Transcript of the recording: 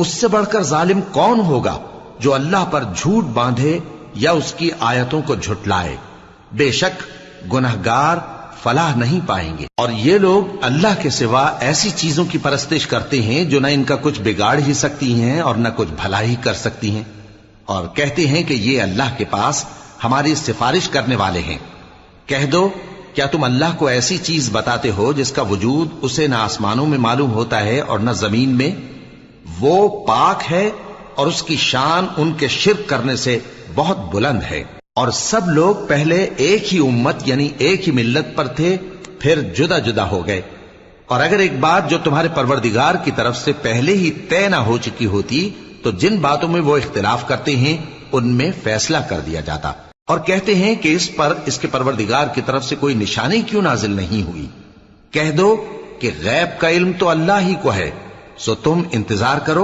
اس سے بڑھ کر ظالم کون ہوگا جو اللہ پر جھوٹ باندھے یا اس کی آیتوں کو جھٹلائے؟ بے شک گنہگار فلاح نہیں پائیں گے۔ اور یہ لوگ اللہ کے سوا ایسی چیزوں کی پرستش کرتے ہیں جو نہ ان کا کچھ بگاڑ ہی سکتی ہیں اور نہ کچھ بھلائی کر سکتی ہیں، اور کہتے ہیں کہ یہ اللہ کے پاس ہماری سفارش کرنے والے ہیں۔ کہہ دو کیا تم اللہ کو ایسی چیز بتاتے ہو جس کا وجود اسے نہ آسمانوں میں معلوم ہوتا ہے اور نہ زمین میں؟ وہ پاک ہے اور اس کی شان ان کے شرک کرنے سے بہت بلند ہے۔ اور سب لوگ پہلے ایک ہی امت یعنی ایک ہی ملت پر تھے، پھر جدا جدا ہو گئے۔ اور اگر ایک بات جو تمہارے پروردگار کی طرف سے پہلے ہی طے نہ ہو چکی ہوتی تو جن باتوں میں وہ اختلاف کرتے ہیں ان میں فیصلہ کر دیا جاتا۔ اور کہتے ہیں کہ اس پر اس کے پروردگار کی طرف سے کوئی نشانی کیوں نازل نہیں ہوئی؟ کہہ دو کہ غیب کا علم تو اللہ ہی کو ہے، سو تم انتظار کرو